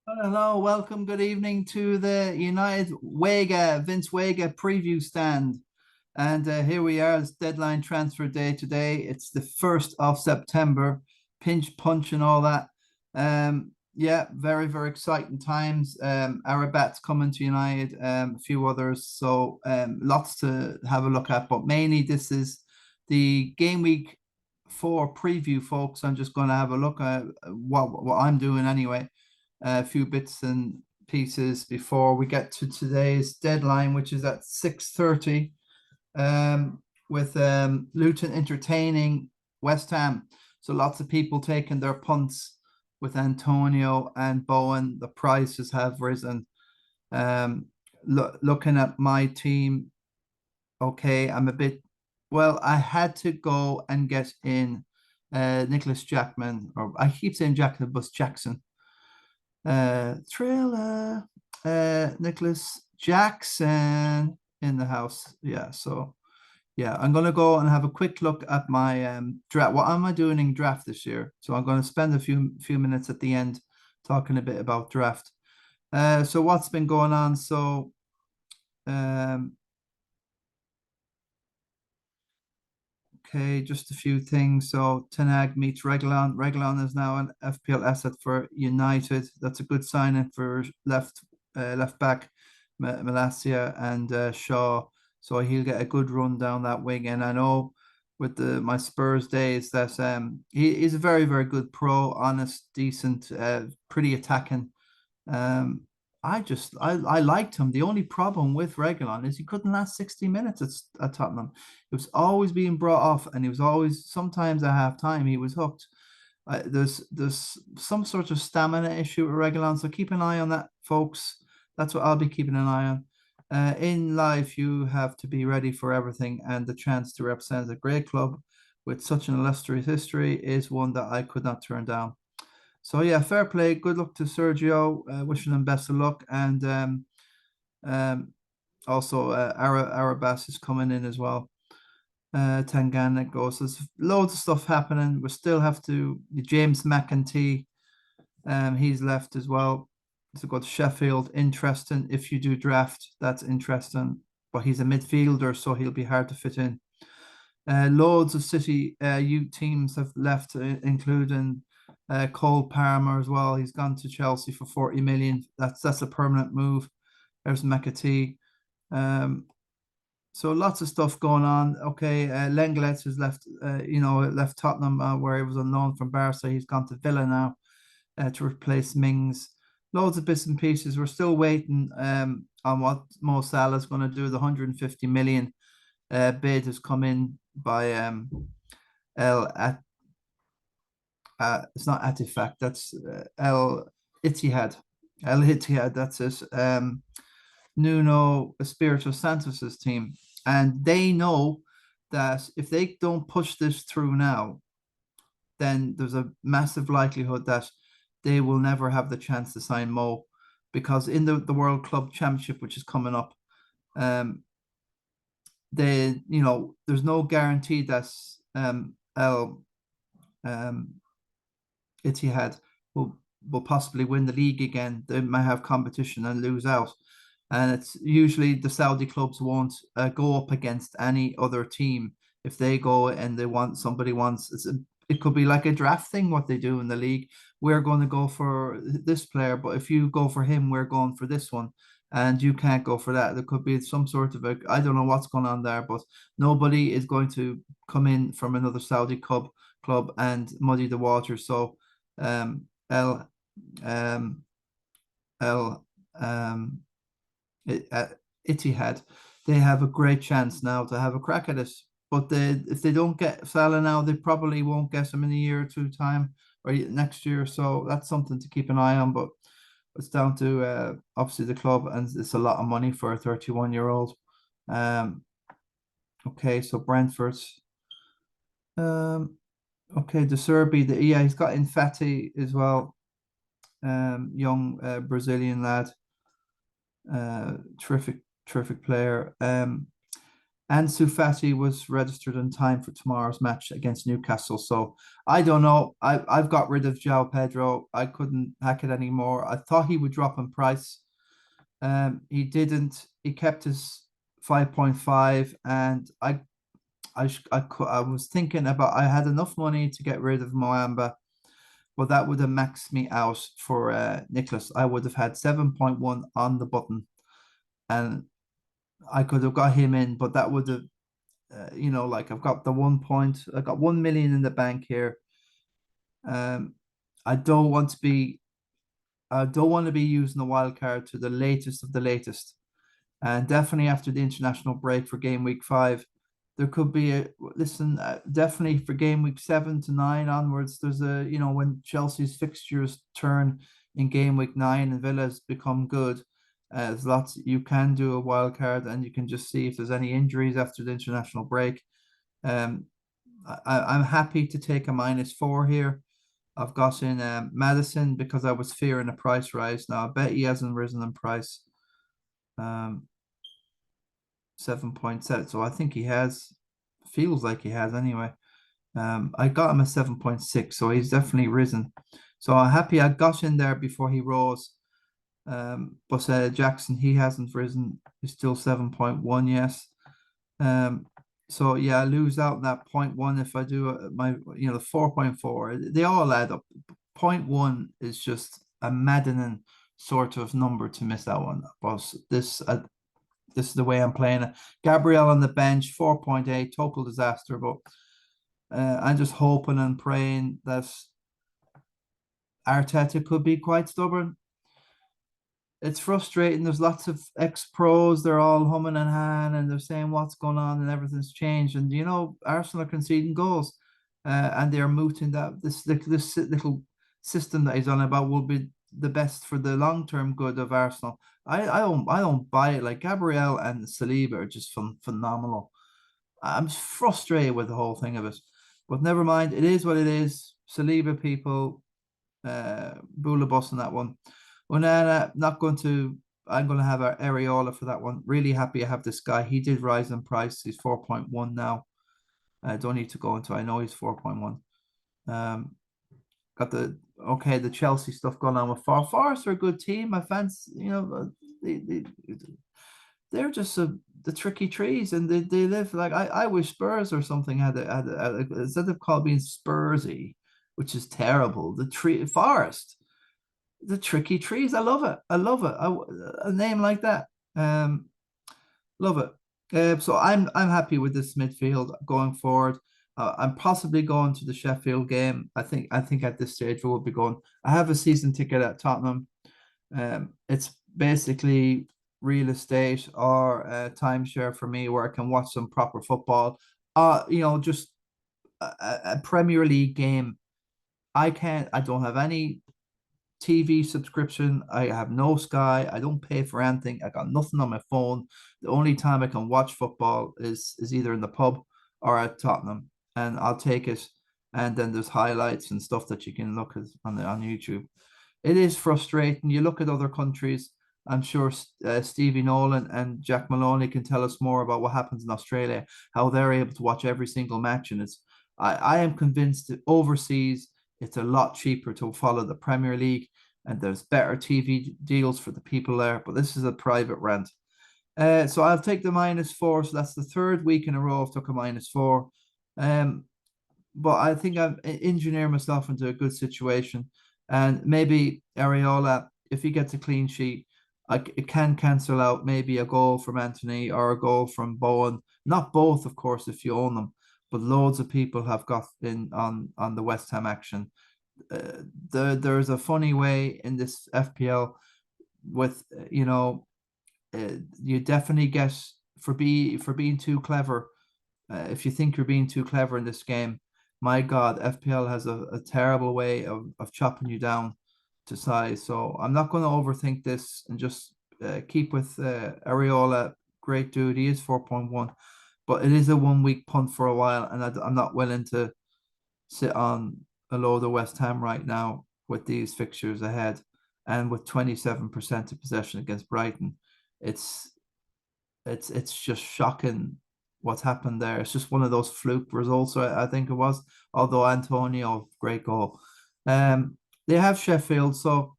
Hello, welcome. Good evening to the United WEGA, Vince WEGA preview stand. And here we are, it's deadline transfer day today. It's the 1st of September, pinch punch and all that. Yeah, very, very exciting times. Arabat's coming to United, a few others. So lots to have a look at. But mainly this is the game week 4 preview, folks. I'm just going to have a look at what I'm doing anyway, a few bits and pieces before we get to today's deadline, which is at 6:30, with Luton entertaining West Ham. So lots of people taking their punts with Antonio and Bowen. The prices have risen. Looking at my team, okay, I'm a bit, well, I had to go and get in Nicholas Jackman, or I keep saying Jackman, but Jackson. Thriller, Nicholas Jackson in the house. Yeah, so yeah, I'm gonna go and have a quick look at my draft. What am I doing in draft this year? So I'm gonna spend a few minutes at the end talking a bit about draft. So what's been going on? So um, okay, just a few things. So Tenag meets Reglon. Reglon is now an FPL asset for United. That's a good signing for left back Malacia and Shaw. So he'll get a good run down that wing. And I know with the my Spurs days that he is a very, very good pro, honest, decent, pretty attacking. Um, I liked him. The only problem with Reguilon is he couldn't last 60 minutes at Tottenham. He was always being brought off, and he was always sometimes at half time he was hooked. There's some sort of stamina issue with Reguilon, so keep an eye on that, folks. That's what I'll be keeping an eye on. In life, you have to be ready for everything, and the chance to represent a great club with such an illustrious history is one that I could not turn down. So yeah, fair play. Good luck to Sergio. Wishing him best of luck, and um, also Arabas is coming in as well. Tangana goes. There's loads of stuff happening. We still have to. James McEntee, he's left as well. To go to Sheffield. Interesting. If you do draft, that's interesting. But he's a midfielder, so he'll be hard to fit in. Loads of City youth teams have left, including Cole Palmer as well. He's gone to Chelsea for 40 million. That's a permanent move. There's McAtee. Um, so lots of stuff going on. Okay, Lenglet has left. Left Tottenham where he was on loan from Barca. He's gone to Villa now to replace Mings. Loads of bits and pieces. We're still waiting on what Mo Salah is going to do. The 150 million bid has come in by El at it's not Atifak, that's El Ittihad. El Ittihad, that's it. Nuno Espirito Santos's team. And they know that if they don't push this through now, then there's a massive likelihood that they will never have the chance to sign Mo, because in the World Club Championship, which is coming up, um, there's no guarantee that El um, Etihad will possibly win the league again. They might have competition and lose out. And it's usually the Saudi clubs won't go up against any other team if they go and they want somebody wants. It could be like a draft thing what they do in the league. We're going to go for this player, but if you go for him, we're going for this one, and you can't go for that. There could be some sort of a, I don't know what's going on there, but nobody is going to come in from another Saudi club and muddy the water. So El um, El it, Etihad, they have a great chance now to have a crack at it. But if they don't get Salah now, they probably won't get him in a year or two time or next year. So that's something to keep an eye on. But it's down to obviously the club, and it's a lot of money for a 31-year-old. Um, okay, so Brentford. Um, okay, De Serbi, yeah, he's got Infatti as well. Young Brazilian lad, terrific player. Ansu Fati was registered in time for tomorrow's match against Newcastle. So I don't know. I've got rid of João Pedro. I couldn't hack it anymore. I thought he would drop in price. He didn't. He kept his 5.5, and I was thinking about. I had enough money to get rid of Moamba, but that would have maxed me out for Nicholas. I would have had 7.1 on the button, and I could have got him in, but that would have like I've got the 1 point, I got 1 million in the bank here. Um, I don't want to be, I don't want to be using the wild card to the latest of the latest. And definitely after the international break for game week 5, there could be definitely for game week 7 to 9 onwards. There's when Chelsea's fixtures turn in game week 9 and Villa's become good. There's lots you can do a wild card, and you can just see if there's any injuries after the international break. Um, I'm happy to take a -4 here. I've got in Madison because I was fearing a price rise. Now I bet he hasn't risen in price. 7.7. So I think he has. Feels like he has anyway. I got him at 7.6, so he's definitely risen. So I'm happy I got in there before he rose. But Jackson, he hasn't risen. He's still 7.1, yes. So yeah, I lose out in that 0.1 if I do the 4.4. They all add up. 0.1 is just a maddening sort of number to miss that one. But this is the way I'm playing it. Gabriel on the bench, 4.8, total disaster. But I'm just hoping and praying that Arteta could be quite stubborn. It's frustrating. There's lots of ex-pros. They're all humming and hawing, and they're saying what's going on and everything's changed. And Arsenal are conceding goals, and they're mooting that this little system that he's on about will be the best for the long-term good of Arsenal. I don't buy it. Like Gabriel and Saliba are just phenomenal. I'm frustrated with the whole thing of it, but never mind. It is what it is. Saliba people, Bula Bus on that one. Onana, not going to. I'm going to have our Areola for that one. Really happy I have this guy. He did rise in price. He's 4.1 now. I don't need to go into. I know he's 4.1. Got the Chelsea stuff going on with Forest are a good team. My fans, they're just the tricky trees, and they live like I wish Spurs or something instead of called being Spursy, which is terrible. The tree Forest, the tricky trees. I love it. I love it. A name like that. Love it. So I'm happy with this midfield going forward. I'm possibly going to the Sheffield game. I think at this stage we will be going. I have a season ticket at Tottenham. It's basically real estate or timeshare for me where I can watch some proper football. Just a Premier League game. I don't have any TV subscription. I have no Sky. I don't pay for anything. I got nothing on my phone. The only time I can watch football is either in the pub or at Tottenham, and I'll take it. And then there's highlights and stuff that you can look at on YouTube. It is frustrating. You look at other countries. I'm sure Stevie Nolan and Jack Maloney can tell us more about what happens in Australia, how they're able to watch every single match. And I am convinced that overseas it's a lot cheaper to follow the Premier League, and there's better TV deals for the people there. But this is a private rant. So I'll take the -4. So that's the third week in a row I've took a -4. Um, but I think I've engineered myself into a good situation. And maybe Areola, if he gets a clean sheet, it can cancel out maybe a goal from Anthony or a goal from Bowen. Not both, of course, if you own them, but loads of people have got in on the West Ham action. There's a funny way in this FPL with you definitely get for being too clever. If you think you're being too clever in this game, my God, FPL has a terrible way of chopping you down to size. So I'm not going to overthink this and just keep with Areola. Great dude. He is 4.1, but it is a 1 week punt for a while, and I'm not willing to sit on a load of West Ham right now with these fixtures ahead and with 27% of possession against Brighton. It's just shocking what's happened there. It's just one of those fluke results, I think it was. Although Antonio, great goal. Um, they have Sheffield, so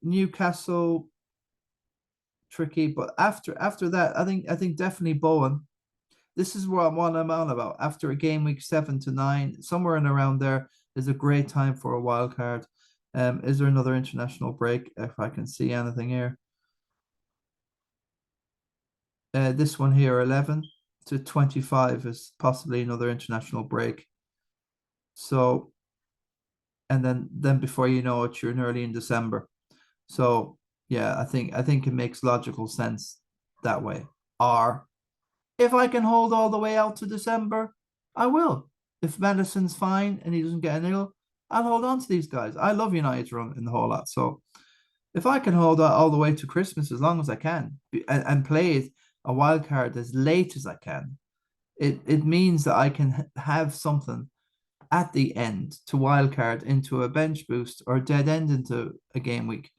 Newcastle tricky, but after that, I think definitely Bowen. This is what I'm on about. After a game week 7 to 9, somewhere in around there is a great time for a wild card. Is there another international break? If I can see anything here, this one here, 11 to 25 is possibly another international break. So, and then before you know it, you're nearly in December. So yeah, I think it makes logical sense that way. Or if I can hold all the way out to December, I will. If Madison's fine and he doesn't get an ill, I'll hold on to these guys. I love United's run in the whole lot. So if I can hold out all the way to Christmas as long as I can and play a wild card as late as I can, it means that I can have something at the end to wildcard into a bench boost or dead end into a game week,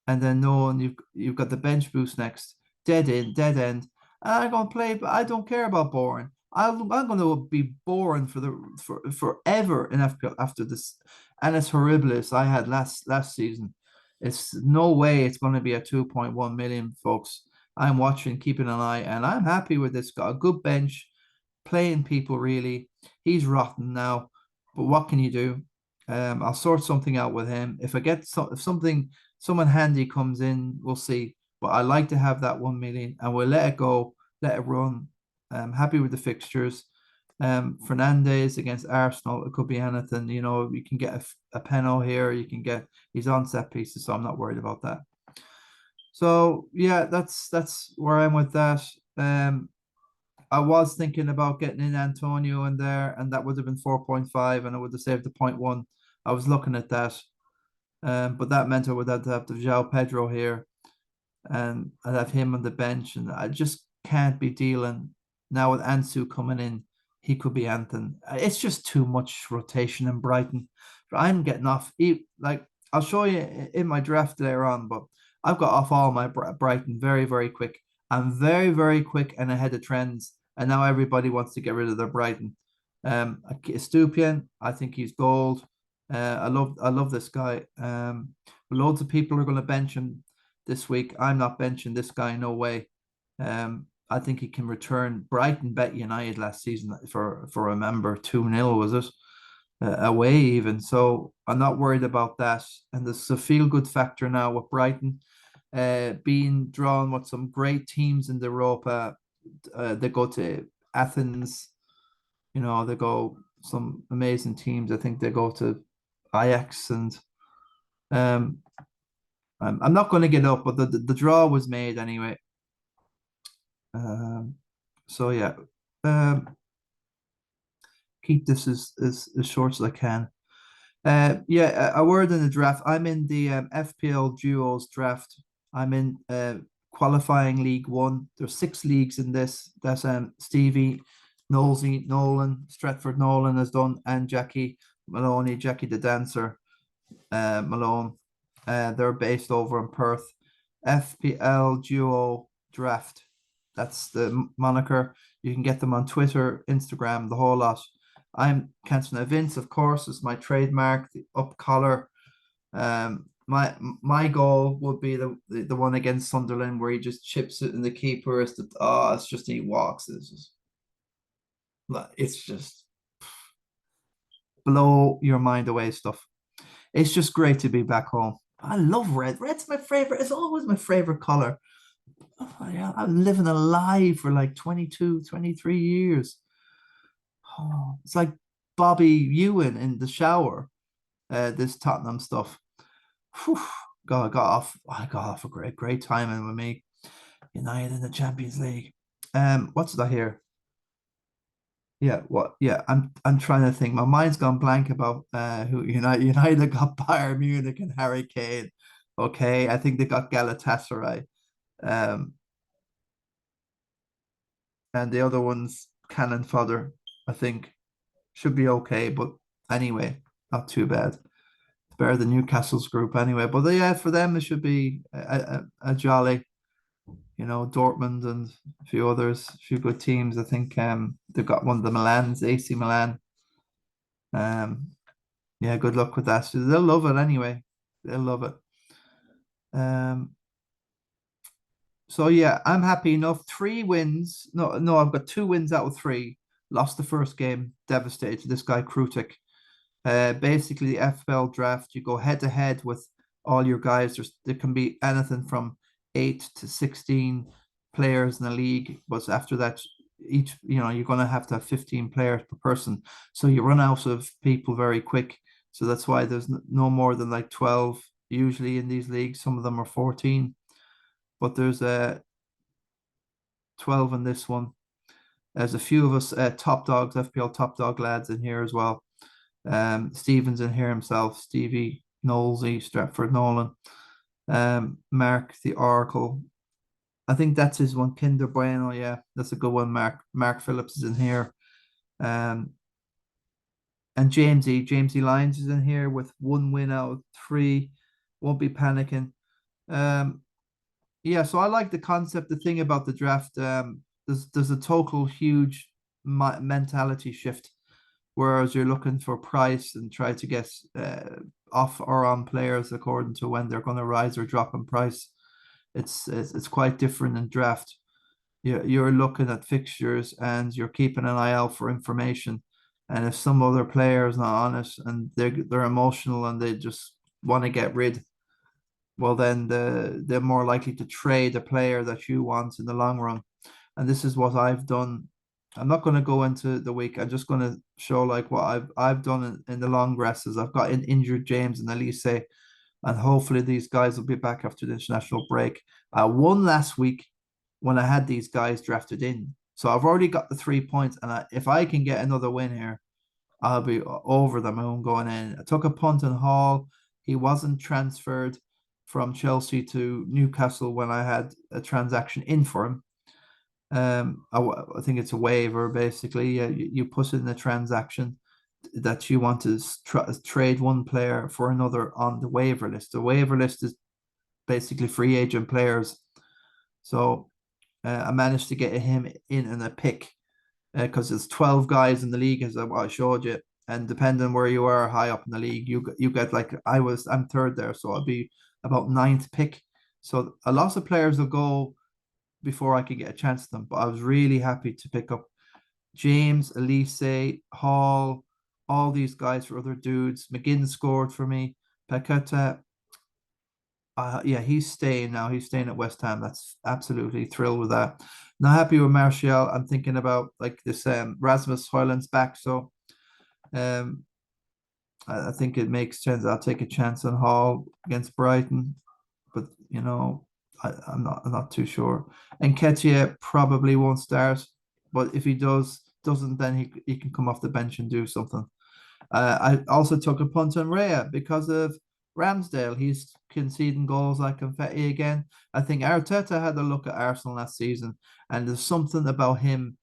and then knowing you've got the bench boost next, dead in, dead end, and I'm gonna play, but I don't care about boring. I'm gonna be boring for forever in FPL after this, and it's horribilis I had last season. It's no way it's going to be a 2.1 million, folks. I'm watching, keeping an eye, and I'm happy with this. Got a good bench, playing people really. He's rotten now, but what can you do? I'll sort something out with him. If I get if someone handy comes in, we'll see. But I like to have that 1 million, and we'll let it go, let it run. I'm happy with the fixtures. Fernandez against Arsenal, it could be anything. You know, you can get a penalty here. You can get he's on set pieces, so I'm not worried about that. So yeah, that's where I'm with that. I was thinking about getting in Antonio in there, and that would have been 4.5, and I would have saved the point one. I was looking at that, but that meant I would have to have the João Pedro here, and I'd have him on the bench, and I just can't be dealing now with Ansu coming in. He could be Anthony. It's just too much rotation in Brighton. I'm getting off. Like I'll show you in my draft later on, but I've got off all my Brighton very, very quick. I'm very, very quick and ahead of trends, and now everybody wants to get rid of their Brighton. Stupian, I think he's gold. I love this guy. Loads of people are going to bench him this week. I'm not benching this guy, no way. I think he can return. Brighton bet United last season for a member 2-0, was it? Away even. So I'm not worried about that. And there's a feel good factor now with Brighton being drawn with some great teams in Europa. They go to Athens, they go some amazing teams. I think they go to Ajax and um, I'm not going to get up, but the draw was made anyway. Um, so yeah, um, keep this as short as I can. Yeah, a word in the draft. I'm in the FPL duos draft. I'm in qualifying League One. There's 6 leagues in this. That's Stevie, Nolezy, Nolan, Stratford Nolan has done, and Jackie Maloney, Jackie the Dancer, Malone. They're based over in Perth. FPL Duo Draft. That's the moniker. You can get them on Twitter, Instagram, the whole lot. I'm Cantona Vince, of course, is my trademark, the up collar. My goal would be the one against Sunderland where he just chips it in the keeper. It's just he walks. It's just blow your mind away stuff. It's just great to be back home. I love red. Red's my favorite. It's always my favorite color. Oh, yeah, I'm living a lie for like 22, 23 years. Oh, it's like Bobby Ewan in the shower, this Tottenham stuff. Whew, I got off a great timing with me. United in the Champions League. What's that here? Yeah, what? Yeah, I'm trying to think. My mind's gone blank about who United got Bayern Munich and Harry Kane. Okay, I think they got Galatasaray. Um, and the other one's cannon fodder, I think. Should be okay, but anyway, not too bad. Better than Newcastle's group anyway. But yeah, for them it should be a jolly. Dortmund and a few others, a few good teams. I think they've got one of the Milans, AC Milan. Um, yeah, good luck with that. So they'll love it anyway. They'll love it. Um, so yeah, I'm happy enough. 3 wins. No, no, I've got 2 wins out of 3. Lost the first game, devastated to this guy Krutik. Basically, the FPL draft, you go head to head with all your guys. There can be anything from 8 to 16 players in the league, but after that, you're going to have 15 players per person. So you run out of people very quick. So that's why there's no more than like 12 usually in these leagues. Some of them are 14, but there's 12 in this one. There's a few of us top dogs, FPL top dog lads in here as well. Stevens in here himself, Stevie, Nolezy, Stratford, Nolan, Mark the Oracle. I think that's his one, Kinder Bueno. Yeah, that's a good one. Mark Phillips is in here. Um, and Jamesy Lyons is in here with 1 win out of 3. Won't be panicking. Um, yeah, so I like the concept. The thing about the draft, there's a total huge mentality shift. Whereas you're looking for price and try to get off or on players according to when they're going to rise or drop in price. It's quite different in draft. You're looking at fixtures and you're keeping an eye out for information. And if some other player is not on it and they're emotional and they just want to get rid, well then they're more likely to trade a player that you want in the long run. And this is what I've done. I'm not going to go into the week. I'm just going to show like what I've done in the long grasses. I've got an injured James and Elise, and hopefully these guys will be back after the international break. I won last week when I had these guys drafted in, so I've already got the 3 points. And if I can get another win here, I'll be over the moon going in. I took a punt on Hall. He wasn't transferred from Chelsea to Newcastle when I had a transaction in for him. I think it's a waiver basically. You put in a transaction that you want to trade one player for another on the waiver list. The waiver list is basically free agent players. So I managed to get him in a pick because there's 12 guys in the league, as I showed you. And depending where you are high up in the league, you get like I'm third there, so I'll be about ninth pick. So a lot of players will go before I could get a chance to them. But I was really happy to pick up James, Elise, Hall, all these guys for other dudes. McGinn scored for me. Paqueta, yeah, he's staying now. He's staying at West Ham. That's absolutely thrilled with that. Not happy with Martial. I'm thinking about like this Rasmus Højlund's back. So um I think it makes sense. I'll take a chance on Hall against Brighton. But I'm not too sure. And Nketiah probably won't start, but if he doesn't, then he can come off the bench and do something. I also took a punt on Raya because of Ramsdale. He's conceding goals like confetti again. I think Arteta had a look at Arsenal last season, and there's something about him,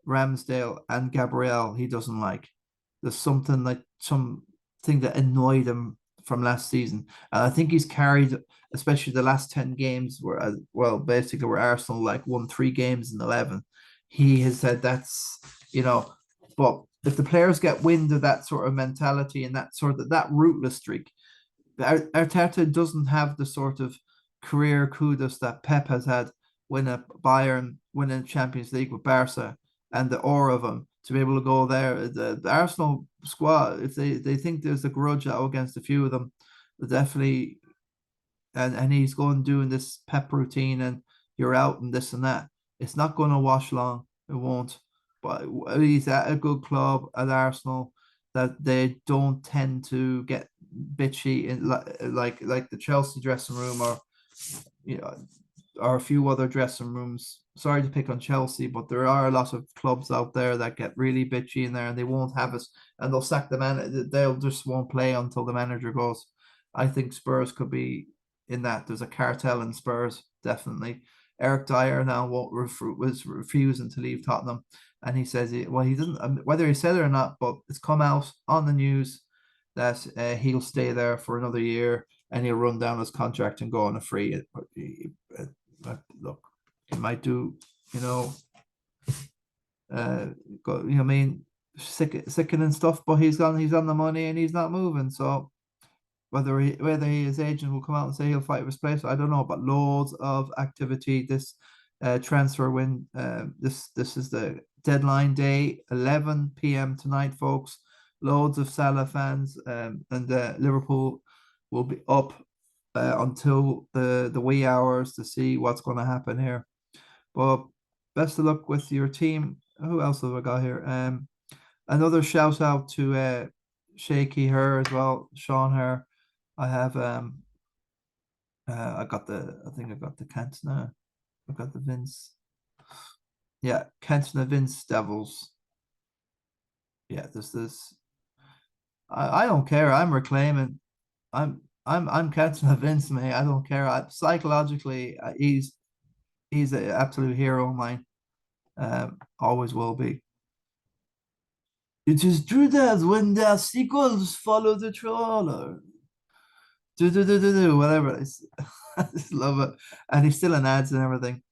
Ramsdale and Gabriel he doesn't like. There's something that annoyed him from last season. And I think he's carried, especially the last 10 games where, well, basically where Arsenal like won 3 games in 11. He has said but if the players get wind of that sort of mentality and that rootless streak, Arteta doesn't have the sort of career kudos that Pep has had when a Bayern winning Champions League with Barca and the aura of him to be able to go there. The Arsenal squad, if they think there's a grudge out against a few of them, definitely. And he's going doing this Pep routine and you're out and this and that. It's not going to wash long. It won't. But he's at a good club at Arsenal that they don't tend to get bitchy in like the Chelsea dressing room you know or a few other dressing rooms. Sorry to pick on Chelsea, but there are a lot of clubs out there that get really bitchy in there and they won't have us and they'll sack the man. They'll just won't play until the manager goes. I think Spurs could be in that. There's a cartel in Spurs, definitely. Eric Dyer now was refusing to leave Tottenham, and he says he doesn't, whether he said it or not, but it's come out on the news that he'll stay there for another year and he'll run down his contract and go on a free. Look, He might do, you know, go, you know, I mean, sickening and stuff, but he's on the money and he's not moving. So whether his agent will come out and say he'll fight for his place, I don't know. But loads of activity this transfer win. This is the deadline day, 11 p.m. tonight, folks. Loads of Salah fans, and Liverpool will be up until the wee hours to see what's going to happen here. But best of luck with your team. Who else have I got here? Another shout out to Shaky Her as well, Sean Her. I have I think I got the Cantona. I got the Vince. Yeah, Cantona Vince Devils. Yeah, this. I don't care. I'm reclaiming. I'm Cantona Vince, mate. I don't care. Psychologically, he's an absolute hero of mine. Always will be. It is true that when the sequels follow the trawler, whatever. I just love it, and he's still in ads and everything.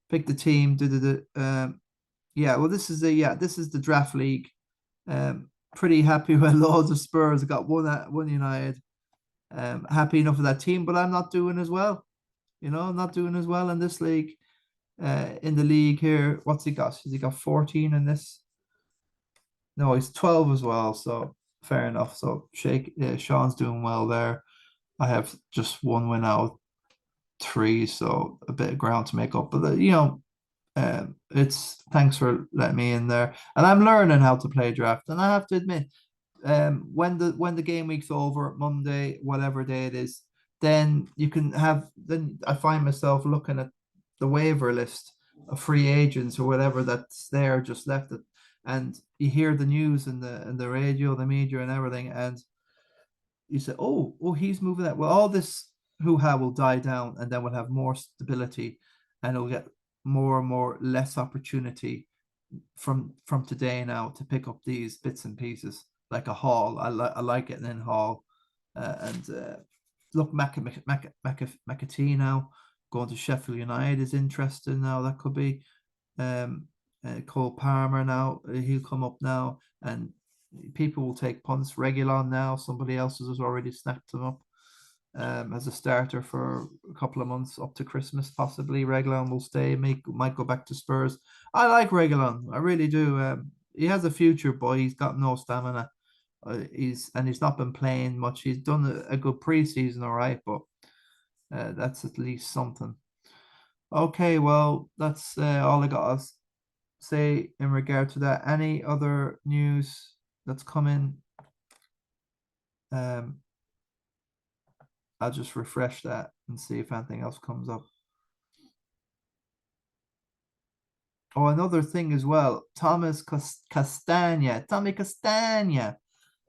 Pick the team, yeah. Well, this is the draft league. Pretty happy with loads of Spurs. I got one United. Happy enough with that team, but I'm not doing as well. You know, I'm not doing as well in this league. In the league here, what's he got? Has he got 14 in this? No, he's 12 as well. So fair enough. So Sean's doing well there. I have just one win out of three, so a bit of ground to make up. But it's thanks for letting me in there, and I'm learning how to play draft. And I have to admit, when the game week's over, Monday, whatever day it is, then you can have. Then I find myself looking at the waiver list of free agents or whatever that's there, just left it, and you hear the news and the radio, the media, and everything, and you say, oh, he's moving that. Well, all this hoo-ha will die down, and then we'll have more stability, and it'll get more and more less opportunity from today now to pick up these bits and pieces like a haul. I like getting in haul, and look, McAtee now going to Sheffield United is interesting now. That could be Cole Palmer now. He'll come up now, and people will take punts. Regulon now, somebody else has already snapped him up as a starter for a couple of months up to Christmas. Possibly Regulon will stay, might go back to Spurs. I like Regulon, I really do. He has a future, but he's got no stamina. He's not been playing much. He's done a good preseason, all right, but that's at least something. Okay, well, that's all I got to say in regard to that. Any other news that's coming? I'll just refresh that and see if anything else comes up. Oh, another thing as well. Castagna. Tommy Castagna.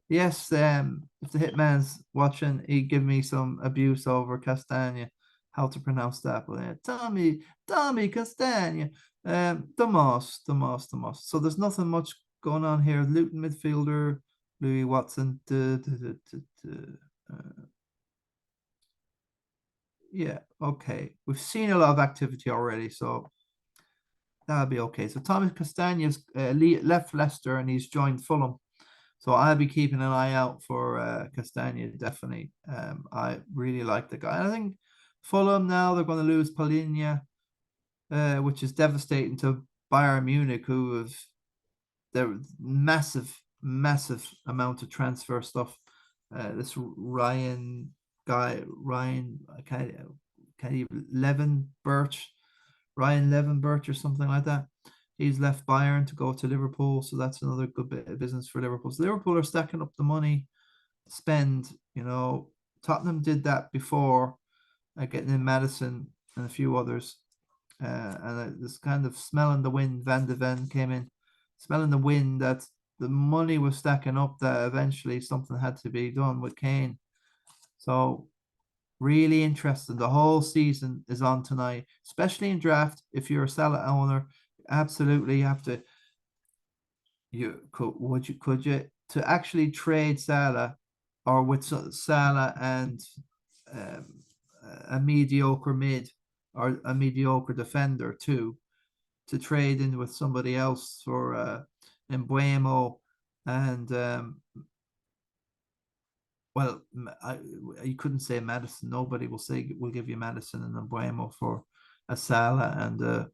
Yes, if the hitman's watching, he'd give me some abuse over Castagna, how to pronounce that. But Tommy Castagna. the most. So there's nothing much going on here. Luton midfielder, Louis Watson. Yeah, okay. We've seen a lot of activity already, so that'll be okay. So Thomas Castagna's left Leicester and he's joined Fulham. So I'll be keeping an eye out for Castagna, definitely. I really like the guy. And I think Fulham now, they're going to lose Paulinho, which is devastating to Bayern Munich, who have their massive amount of transfer stuff. This Ryan guy, I can't even Levin Birch, Ryan Levin Birch or something like that. He's left Bayern to go to Liverpool, so that's another good bit of business for Liverpool. So Liverpool are stacking up the money to spend. Tottenham did that before, getting in Madison and a few others. And this kind of smelling the wind, Van de Ven came in, smelling the wind that the money was stacking up, that eventually something had to be done with Kane. So really interesting. The whole season is on tonight, especially in draft. If you're a Salah owner, absolutely you have to. Could you to actually trade Salah, or with Salah and a mediocre mid? or a mediocre defender too, to trade in with somebody else for Embuemo and well, you couldn't say Madison. Nobody will say will give you Madison and Embuemo for a Salah and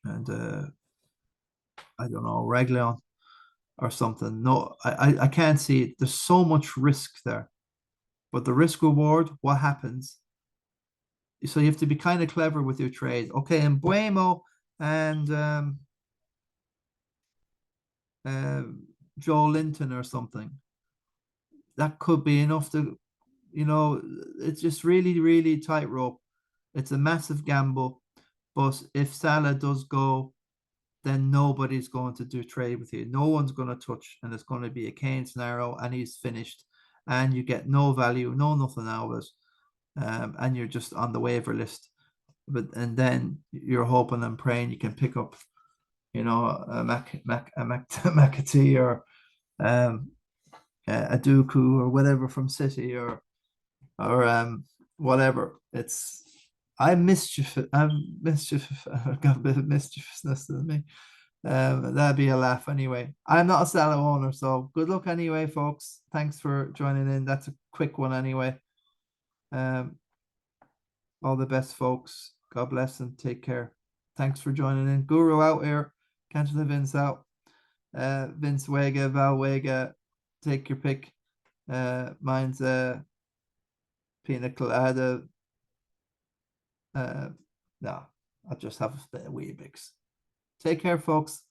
I don't know, Reguilon or something. No, I can't see it. There's so much risk there. But the risk reward, what happens? So you have to be kind of clever with your trade. Okay, and Buemo and uh, Joe Linton or something. That could be enough to, it's just really, really tightrope. It's a massive gamble. But if Salah does go, then nobody's going to do trade with you. No one's going to touch, and it's going to be a Kane scenario, and he's finished, and you get no value, no nothing out of it, and you're just on the waiver list. And then you're hoping and praying you can pick up, a McAtee or a Dooku or whatever from City or whatever. I'm mischievous. I've got a bit of mischievousness in me. That'd be a laugh anyway. I'm not a Salah owner, so good luck anyway, folks. Thanks for joining in. That's a quick one anyway. All the best, folks. God bless and take care. Thanks for joining in. Guru out here. Can't live Vince out. Vince WEGA, Val WEGA. Take your pick. Mine's pina colada. No, I'll just have a bit of Weetabix. Take care, folks.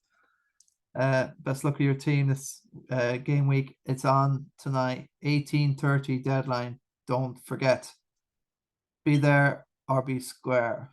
Best luck with your team this game week. It's on tonight, 18:30 deadline. Don't forget. Be there or be square.